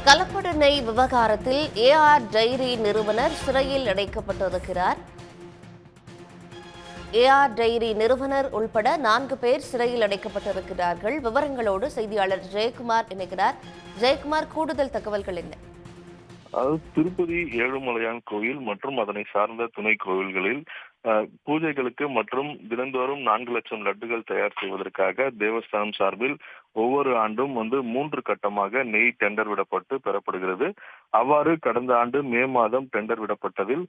கலப்பட நெய் விவகாரத்தில் ஏஆர் டைரி நிறுவனர் சிறையில் அடைக்கப்பட்டிருக்கிறார். ஏஆர் டைரி நிறுவனர் உள்பட 4 பேர் சிறையில் அடைக்கப்பட்டிருக்கிறார்கள். விவரங்களோடு செய்தியாளர் ஜெயக்குமார் இணைக்கிறார். ஜெயக்குமார், கூடுதல் தகவல்கள் என்ன? திருப்பதி ஏழுமலையான் கோயில் மற்றும் அதனை சார்ந்த துணை கோவில்களில் பூஜைகளுக்கு மற்றும் தினந்தோறும் 4 லட்சம் லட்டுகள் தயார் செய்வதற்காக தேவஸ்தானம் சார்பில் ஒவ்வொரு ஆண்டும் 3 கட்டமாக நெய் டெண்டர் விடப்பட்டு பெறப்படுகிறது. அவ்வாறு கடந்த ஆண்டு மே மாதம் டெண்டர் விடப்பட்டதில்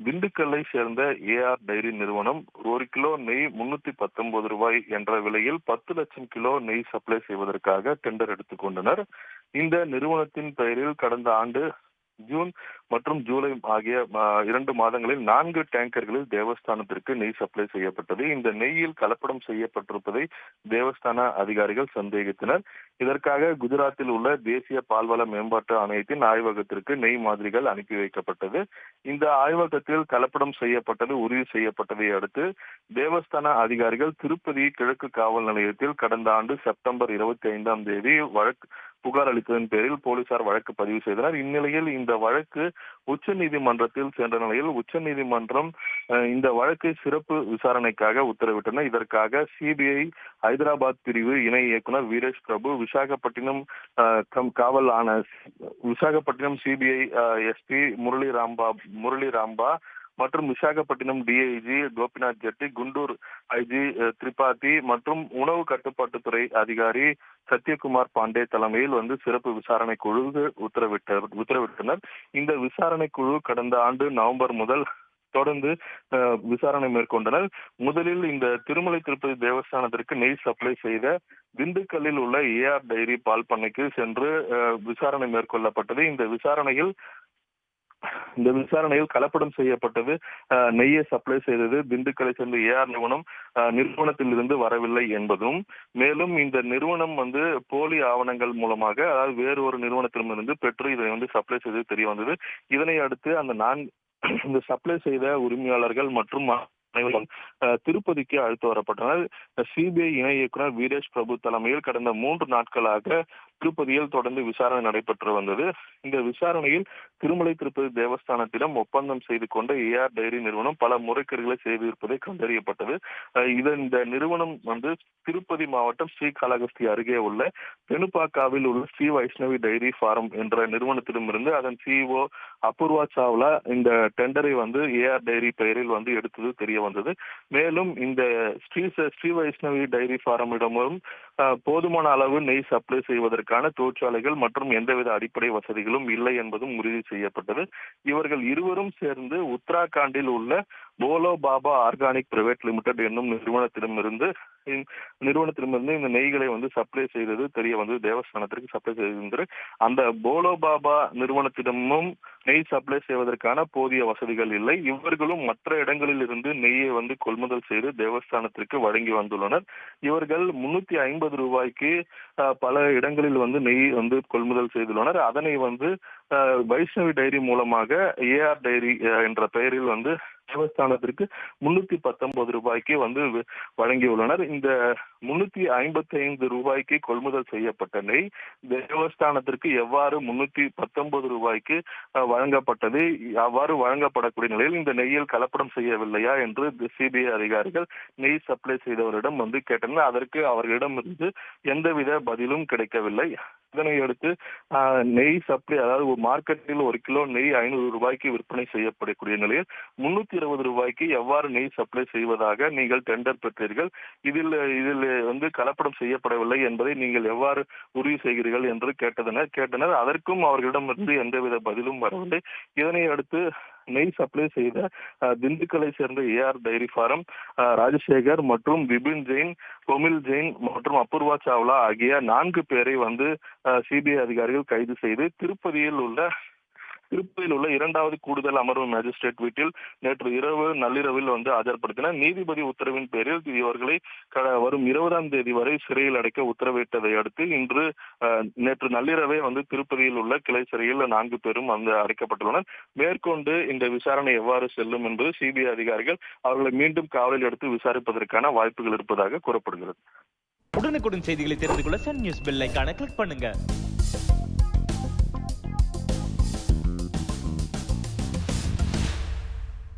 திண்டுக்கல்லை சேர்ந்த ஏஆர் டைரி நிறுவனம் 1 கிலோ நெய் 319 ரூபாய் என்ற விலையில் 10 லட்சம் கிலோ நெய் சப்ளை செய்வதற்காக டெண்டர் எடுத்துக்கொண்டனர். இந்த நிறுவனத்தின் பெயரில் கடந்த ஆண்டு ஜூன் மற்றும் ஜூலை ஆகிய 2 மாதங்களில் 4 டேங்கர்களில் தேவஸ்தானத்திற்கு நெய் சப்ளை செய்யப்பட்டது. இந்த நெய்யில் கலப்படம் செய்யப்பட்டிருப்பதை தேவஸ்தான அதிகாரிகள் சந்தேகித்தனர். இதற்காக குஜராத்தில் உள்ள தேசிய பால்வள மேம்பாட்டு ஆணையத்தின் ஆய்வகத்திற்கு நெய் மாதிரிகள் அனுப்பி வைக்கப்பட்டது. இந்த ஆய்வகத்தில் கலப்படம் செய்யப்பட்டது உறுதி செய்யப்பட்டதை அடுத்து தேவஸ்தான அதிகாரிகள் திருப்பதி கிழக்கு காவல் நிலையத்தில் கடந்த ஆண்டு செப்டம்பர் 25ஆம் தேதி புகார் அளித்ததன் பேரில் போலீசார் வழக்கு பதிவு செய்தனர். இந்நிலையில் இந்த வழக்கு உச்சநீதிமன்றத்தில் சென்ற நிலையில் உச்சநீதிமன்றம் இந்த வழக்கை சிறப்பு விசாரணைக்காக உத்தரவிட்டனர். இதற்காக சிபிஐ ஹைதராபாத் பிரிவு இணை இயக்குனர் வீரேஷ் பிரபு, விசாகப்பட்டினம் விசாகப்பட்டினம் சிபிஐ எஸ்பி முரளி ராம்பா மற்றும் விசாகப்பட்டினம் டிஐஜி கோபிநாத் ஜெட்டி, குண்டூர் ஐஜி திரிபாதி மற்றும் உணவு கட்டுப்பாட்டுத்துறை அதிகாரி சத்யகுமார் பாண்டே தலைமையில் சிறப்பு விசாரணை குழு உத்தரவிட்டனர். இந்த விசாரணை குழு கடந்த ஆண்டு நவம்பர் முதல் தொடர்ந்து விசாரணை மேற்கொண்டனர். முதலில் இந்த திருமலை திருப்பதி தேவஸ்தானத்திற்கு நெய் சப்ளை செய்த திண்டுக்கல்லில் உள்ள ஏஆர் டைரி பால் பண்ணைக்கு சென்று விசாரணை மேற்கொள்ளப்பட்டது. இந்த விசாரணையில் கலப்படம் செய்யப்பட்டது நெய்யை சப்ளை செய்தது திண்டுக்கலை சேர்ந்த ஏஆர் நிறுவனத்தில் இருந்து வரவில்லை என்பதும், மேலும் இந்த நிறுவனம் போலி ஆவணங்கள் மூலமாக, அதாவது வேறு ஒரு நிறுவனத்திடமிருந்து பெற்று இதை சப்ளை செய்தது தெரிய வந்தது. இதனை அடுத்து இந்த சப்ளை செய்த உரிமையாளர்கள் மற்றும் திருப்பதிக்கு அழைத்து வரப்பட்டனர். சிபிஐ இணை இயக்குனர் வீரேஷ் பிரபு தலைமையில் கடந்த 3 நாட்களாக திருப்பதியில் தொடர்ந்து விசாரணை நடைபெற்று வந்தது. இந்த விசாரணையில் திருமலை திருப்பதி தேவஸ்தானத்திடம் ஒப்பந்தம் செய்து கொண்ட ஏஆர் டைரி நிறுவனம் பல முறைகேடுகளை செய்திருப்பதை கண்டறியப்பட்டது. இந்த நிறுவனம் திருப்பதி மாவட்டம் ஸ்ரீகாளஹஸ்தி அருகே உள்ள பெனுபாக்காவில் உள்ள ஸ்ரீ வைஷ்ணவி டைரி ஃபார்ம் என்ற நிறுவனத்திடமிருந்து அதன் சிஇஓ அபூர்வா சாவ்லா இந்த டெண்டரை ஏஆர் டைரி பெயரில் எடுத்தது தெரிய வந்தது. மேலும் இந்த ஸ்ரீ வைஷ்ணவி டைரி ஃபார்மிடமும் போதுமான அளவு நெய் சப்ளை செய்வதற்கான தொழிற்சாலைகள் மற்றும் எந்தவித அடிப்படை வசதிகளும் இல்லை என்பதும் உறுதி செய்யப்பட்டது. இவர்கள் இருவரும் சேர்ந்து உத்தராகண்டில் உள்ள polo Baba organic private limited என்னும் நிறுவனத்திடமிருந்து இந்த நெய்களை சப்ளை செய்தது தெரிய வந்தது. தேவஸ்தானத்திற்கு சப்ளை செய்திருந்தது. அந்த போலோ பாபா நிறுவனத்திடமும் நெய் சப்ளை செய்வதற்கான போதிய வசதிகள் இல்லை. இவர்களும் மற்ற இடங்களில் இருந்து நெய்யை கொள்முதல் செய்து தேவஸ்தானத்திற்கு வழங்கி வந்துள்ளனர். இவர்கள் 350 ரூபாய்க்கு பல இடங்களில் நெய் கொள்முதல் செய்துள்ளனர். அதனை வைஷ்ணவி டைரி மூலமாக ஏஆர் டைரி என்ற பெயரில் தேவஸ்தானத்திற்கு 319 ரூபாய்க்கு வழங்கியுள்ளனர். இந்த 355 ரூபாய்க்கு கொள்முதல் செய்யப்பட்ட நெய் தேவஸ்தானத்திற்கு எவ்வாறு 319 ரூபாய்க்கு வழங்கப்பட்டது, அவ்வாறு வழங்கப்படக்கூடிய நிலையில் இந்த நெய்யில் கலப்படம் செய்யவில்லையா என்று சிபிஐ அதிகாரிகள் நெய் சப்ளை செய்தவரிடம் கேட்டனர். அதற்கு அவர்களிடமிருந்து எந்தவித பதிலும் கிடைக்கவில்லை. இதனை அடுத்து நெய் சப்ளை, அதாவது மார்க்கெட்டில் 1 கிலோ நெய் 500 ரூபாய்க்கு விற்பனை செய்யப்படக்கூடிய நிலையில் 320 ரூபாய்க்கு எவ்வாறு நெய் சப்ளை செய்வதாக நீங்கள் டெண்டர் பெற்றீர்கள், இதில் கலப்படம் செய்யப்படவில்லை என்பதை நீங்கள் எவ்வாறு உறுதி செய்கிறீர்கள் என்று கேட்டனர். அதற்கும் அவர்களிடமிருந்து எந்தவித பதிலும் வரவில்லை. இதனை அடுத்து நெய் சப்ளை செய்த திண்டுக்கலை சேர்ந்த ஏஆர் டைரி ஃபார்ம் ராஜசேகர் மற்றும் விபின் ஜெயின், கொமில் ஜெயின் மற்றும் அபூர்வா சாவ்லா ஆகிய 4 பேரை சிபிஐ அதிகாரிகள் கைது செய்து திருப்பதியில் உள்ள 2வது கூடுதல் அமர்வு மேஜிஸ்ட்ரேட் வீட்டில் நேற்று நள்ளிரவில் ஆஜர்படுத்தினர். நீதிபதி உத்தரவின் பேரில் இவர்களை வரும் 20ஆம் தேதி வரை சிறையில் அடைக்க உத்தரவிட்டதை அடுத்து நேற்று நள்ளிரவே திருப்பதியில் உள்ள கிளை சிறையில் 4 பேரும் அடைக்கப்பட்டுள்ளனர். மேற்கொண்டு இந்த விசாரணை எவ்வாறு செல்லும் என்பது சிபிஐ அதிகாரிகள் அவர்களை மீண்டும் காவலில் எடுத்து விசாரிப்பதற்கான வாய்ப்புகள் இருப்பதாக கூறப்படுகிறது. உடனுக்குடன் செய்திகளை தெரிந்து கொள்ள சன் நியூஸ் பெல் ஐகானை கிளிக் பண்ணுங்க.